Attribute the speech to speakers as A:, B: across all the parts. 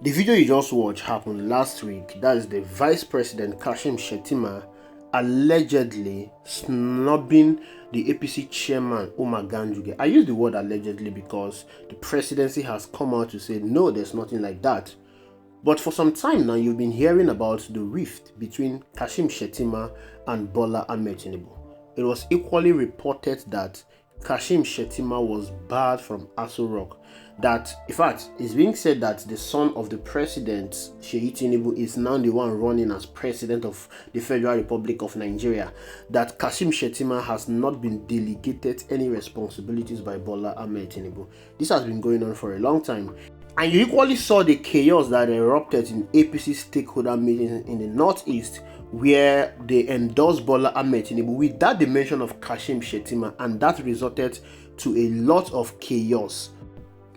A: The video you just watched happened last week. That is the Vice President Kashim Shettima allegedly snubbing the APC chairman Umar Ganjuge. I use the word allegedly because the presidency has come out to say no, there's nothing like that. But for some time now, you've been hearing about the rift between Kashim Shettima and Bola Ahmed Tinubu. It was equally reported that Kashim Shettima was barred from Aso Rock. That, in fact, it's being said that the son of the president, Tinubu, is now the one running as president of the Federal Republic of Nigeria. That Kashim Shettima has not been delegated any responsibilities by Bola Ahmed Tinubu. This has been going on for a long time. And you equally saw the chaos that erupted in APC stakeholder meetings in the Northeast, where they endorsed Bola Ahmed Tinubu without the mention of Kashim Shettima, and that resulted to a lot of chaos.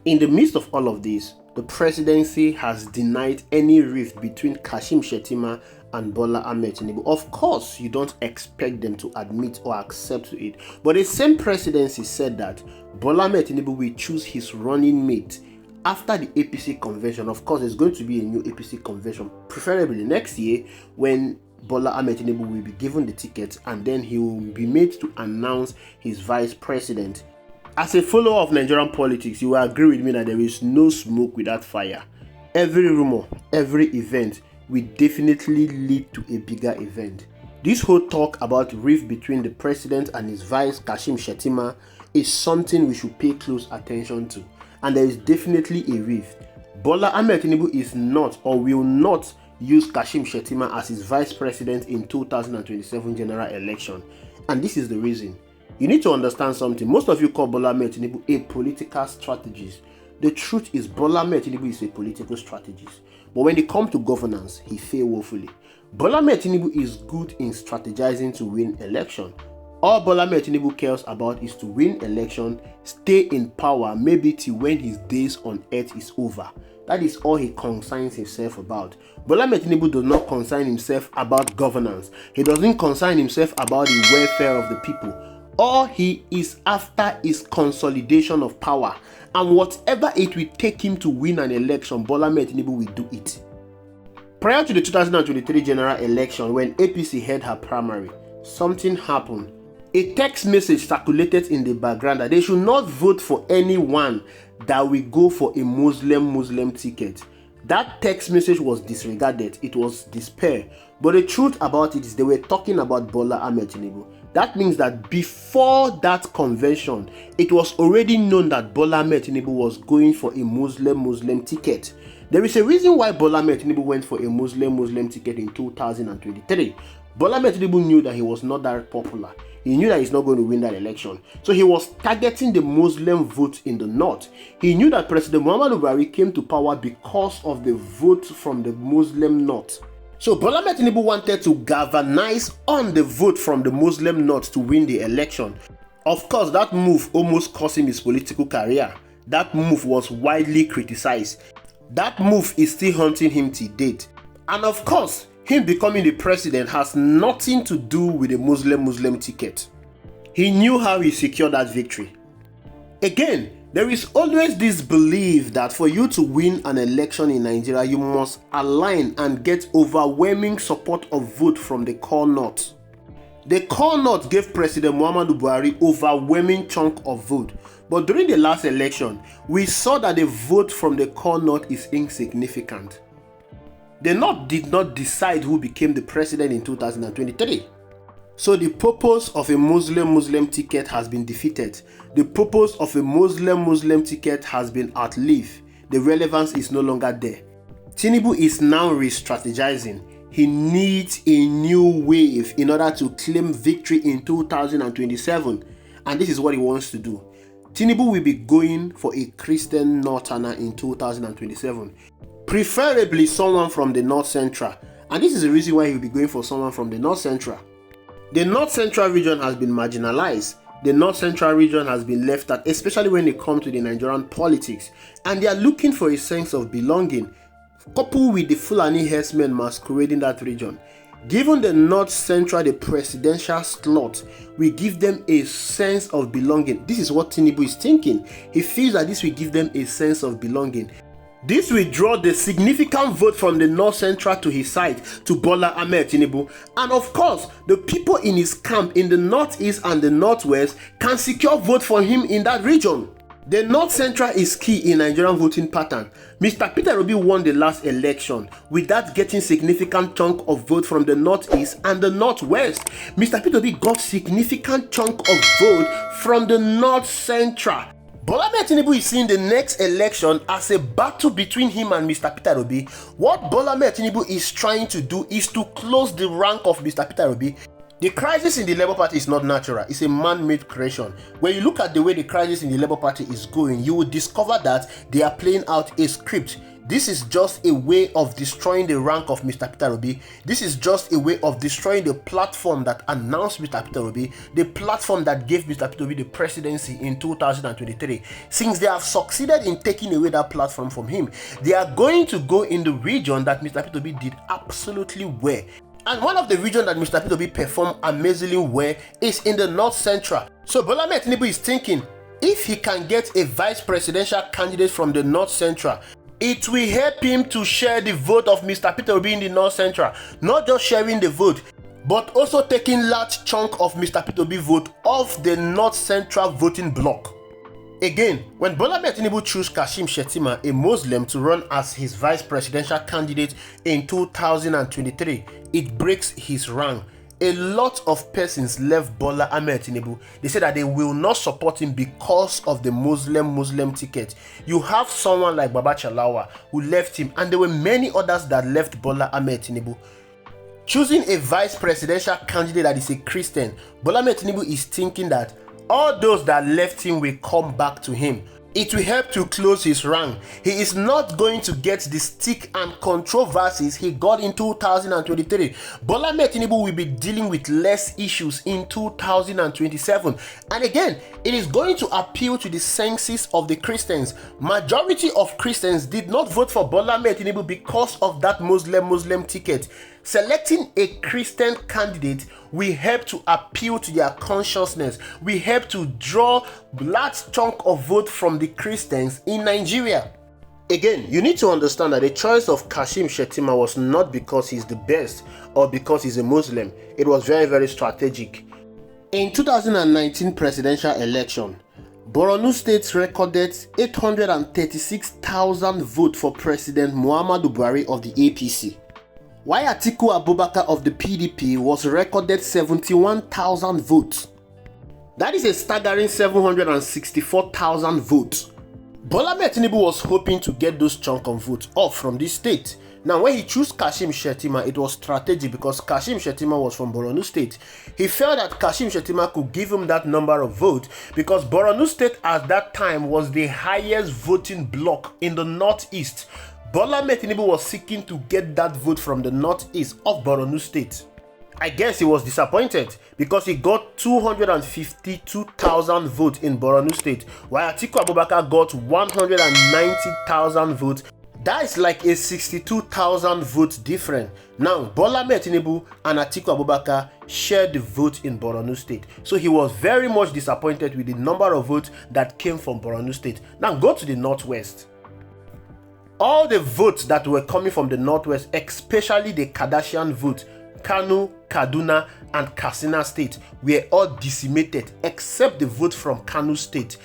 A: In the midst of all of this, the presidency has denied any rift between Kashim Shettima and Bola Ahmed Tinubu. Of course, you don't expect them to admit or accept to it, but the same presidency said that Bola Ahmed Tinubu will choose his running mate after the APC convention. Of course, there's going to be a new APC convention, preferably next year, when Bola Ahmed Tinubu will be given the ticket, and then he will be made to announce his vice president. As a follower of Nigerian politics, you will agree with me that there is no smoke without fire. Every rumor, every event will definitely lead to a bigger event. This whole talk about rift between the president and his vice, Kashim Shettima, is something we should pay close attention to. And there is definitely a rift. Bola Ahmed Tinubu is not or will not use Kashim Shettima as his vice president in 2027 general election. And this is the reason. You need to understand something. Most of you call Bola Ahmed Tinubu a political strategist. The truth is Bola Ahmed Tinubu is a political strategist. But when it comes to governance, he failed woefully. Bola Ahmed Tinubu is good in strategizing to win election. All Bola Ahmed Tinubu cares about is to win election, stay in power, maybe till when his days on earth is over. That is all he concerns himself about. Bola Ahmed Tinubu does not concern himself about governance. He doesn't concern himself about the welfare of the people. All he is after is consolidation of power. And whatever it will take him to win an election, Bola Ahmed Tinubu will do it. Prior to the 2023 general election, when APC held her primary, something happened. A text message circulated in the background that they should not vote for anyone that will go for a Muslim ticket. That text message was disregarded. It was despair. But the truth about it is they were talking about Bola Ahmed Tinubu. That means that before that convention, it was already known that Bola Ahmed Tinubu was going for a Muslim ticket. There is a reason why Bola Ahmed Tinubu went for a Muslim ticket in 2023. Bola Ahmed Tinubu knew that he was not that popular. He knew that he's not going to win that election. So he was targeting the Muslim vote in the north. He knew that President Muhammadu Buhari came to power because of the vote from the Muslim north. So Bola Ahmed Tinubu wanted to galvanize on the vote from the Muslim north to win the election. Of course, that move almost cost him his political career. That move was widely criticized. That move is still haunting him to date. And of course, him becoming the president has nothing to do with the Muslim ticket. He knew how he secured that victory. Again, there is always this belief that for you to win an election in Nigeria, you must align and get overwhelming support of vote from the core north. The core north gave President Muhammadu Buhari overwhelming chunk of vote. But during the last election, we saw that the vote from the core north is insignificant. The North did not decide who became the president in 2023. So the purpose of a Muslim ticket has been defeated. The purpose of a Muslim ticket has been outlived. The relevance is no longer there. Tinubu is now re-strategizing. He needs a new wave in order to claim victory in 2027. And this is what he wants to do. Tinubu will be going for a Christian Northerner in 2027. Preferably someone from the North Central. And this is the reason why he'll be going for someone from the North Central. The North Central region has been marginalized. The North Central region has been left out, especially when it comes to the Nigerian politics. And they are looking for a sense of belonging, coupled with the Fulani herdsmen masquerading that region. Given the North Central the presidential slot, we give them a sense of belonging. This is what Tinubu is thinking. He feels that this will give them a sense of belonging. This will draw the significant vote from the North Central to his side, to Bola Ahmed Tinubu. And of course, the people in his camp in the Northeast and the Northwest can secure vote for him in that region. The North Central is key in Nigerian voting pattern. Mr. Peter Obi won the last election without getting significant chunk of vote from the Northeast and the Northwest. Mr. Peter Obi got significant chunk of vote from the North Central. Bola Ahmed Tinubu is seeing the next election as a battle between him and Mr. Peter Obi. What Bola Ahmed Tinubu is trying to do is to close the rank of Mr. Peter Obi. The crisis in the Labour Party is not natural, it's a man-made creation. When you look at the way the crisis in the Labour Party is going, you will discover that they are playing out a script. This is just a way of destroying the rank of Mr. Peter Obi. This is just a way of destroying the platform that announced Mr. Peter Obi, the platform that gave Mr. Peter Obi the presidency in 2023. Since they have succeeded in taking away that platform from him, they are going to go in the region that Mr. Peter Obi did absolutely well. And one of the regions that Mr. Peter Obi performed amazingly well is in the North Central. So Bola Ahmed Tinubu is thinking, if he can get a vice presidential candidate from the North Central, it will help him to share the vote of Mr. Peter Obi in the North Central. Not just sharing the vote, but also taking large chunk of Mr. Peter Obi vote off the North Central voting bloc. Again, when Bola Ahmed Tinubu chose Kashim Shettima, a Muslim, to run as his vice presidential candidate in 2023, it breaks his rank. A lot of persons left Bola Ahmed Tinubu. They said that they will not support him because of the Muslim ticket. You have someone like Baba Chalawa who left him, and there were many others that left Bola Ahmed Tinubu. Choosing a vice presidential candidate that is a Christian, Bola Ahmed Tinubu is thinking that all those that left him will come back to him. It will help to close his rank. He is not going to get the stick and controversies he got in 2023. Bola Ahmed Tinubu will be dealing with less issues in 2027. And again, it is going to appeal to the senses of the Christians. Majority of Christians did not vote for Bola Ahmed Tinubu because of that Muslim ticket. Selecting a Christian candidate will help to appeal to their consciousness, will help to draw large chunk of vote from the Christians in Nigeria. Again, you need to understand that the choice of Kashim Shettima was not because he's the best or because he's a Muslim. It was very, very strategic. In 2019 presidential election, Borno State recorded 836,000 votes for President Muhammadu Buhari of the APC. While Atiku Abubakar of the PDP was recorded 71,000 votes. That is a staggering 764,000 votes. Bola Ahmed Tinubu was hoping to get those chunk of votes off from this state. Now, when he chose Kashim Shettima, it was strategic because Kashim Shettima was from Borno State. He felt that Kashim Shettima could give him that number of votes because Borno State at that time was the highest voting bloc in the Northeast. Bola Ahmed Tinubu was seeking to get that vote from the Northeast of Borno State. I guess he was disappointed because he got 252,000 votes in Borno State, while Atiku Abubakar got 190,000 votes. That is like a 62,000 vote difference. Now, Bola Ahmed Tinubu and Atiku Abubakar shared the vote in Borno State. So he was very much disappointed with the number of votes that came from Borno State. Now go to the Northwest. All the votes that were coming from the Northwest, especially the Kardashian vote, Kano, Kaduna, and Katsina State, were all decimated except the vote from Kano State.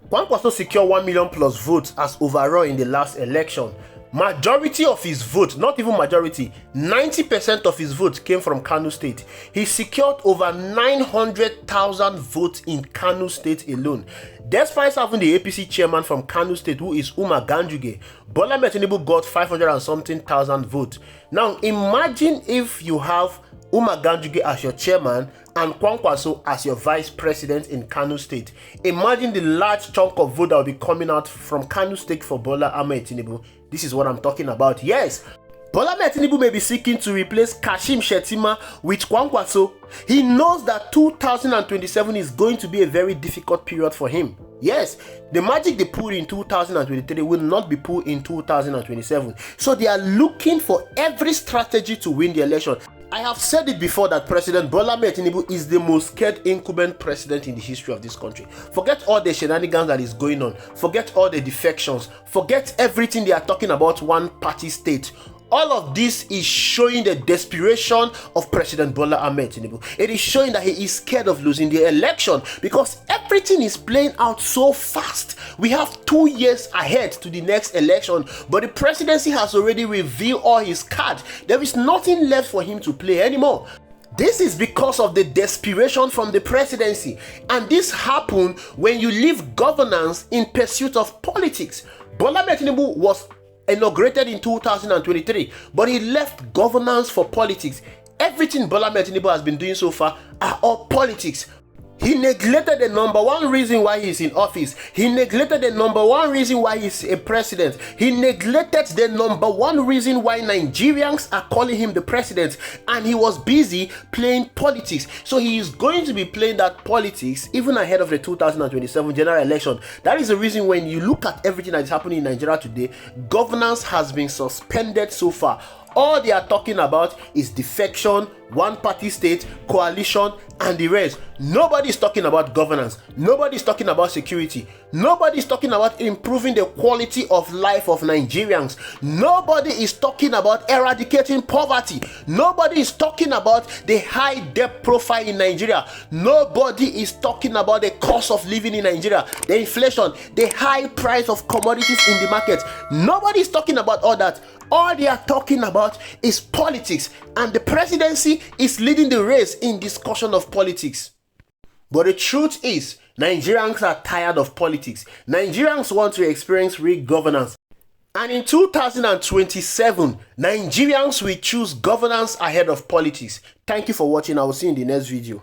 A: Kwankwaso secured 1 million plus votes as overall in the last election. Majority of his vote, not even majority, 90% of his vote came from Kano State. He secured over 900,000 votes in Kano State alone. Despite having the APC chairman from Kano State, who is Umar Ganjuge, Bola Ahmed Tinubu got 500 and something thousand votes. Now imagine if you have Umar Ganjuge as your chairman and Kwankwaso as your vice president in Kano State. Imagine the large chunk of vote that will be coming out from Kano State for Bola Ahmed Tinubu. This is what I'm talking about. Yes, Bola Ahmed Tinubu may be seeking to replace Kashim Shettima with Kwankwaso. He knows that 2027 is going to be a very difficult period for him. Yes, the magic they pulled in 2023 will not be pulled in 2027. So they are looking for every strategy to win the election. I have said it before that President Bola Ahmed Tinubu is the most scared incumbent president in the history of this country. Forget all the shenanigans that is going on. Forget all the defections. Forget everything they are talking about one party state. All of this is showing the desperation of President Bola Ahmed Tinubu. It is showing that he is scared of losing the election because everything is playing out so fast. We have 2 years ahead to the next election, but the presidency has already revealed all his cards. There is nothing left for him to play anymore. This is because of the desperation from the presidency, and this happened when you leave governance in pursuit of politics. Bola Ahmed Tinubu was inaugurated in 2023, but he left governance for politics. Everything Bola Ahmed Tinubu has been doing so far are all politics. He neglected the number one reason why he's in office. He neglected the number one reason why he's a president. He neglected the number one reason why Nigerians are calling him the president. And he was busy playing politics. So he is going to be playing that politics even ahead of the 2027 general election. That is the reason when you look at everything that is happening in Nigeria today, governance has been suspended so far. All they are talking about is defection, one-party state, coalition, and the rest. Nobody is talking about governance. Nobody is talking about security. Nobody is talking about improving the quality of life of Nigerians. Nobody is talking about eradicating poverty. Nobody is talking about the high debt profile in Nigeria. Nobody is talking about the cost of living in Nigeria, the inflation, the high price of commodities in the market. Nobody is talking about all that. All they are talking about is politics, and the presidency is leading the race in discussion of politics. But the truth is, Nigerians are tired of politics. Nigerians want to experience real governance. And in 2027, Nigerians will choose governance ahead of politics. Thank you for watching. I will see you in the next video.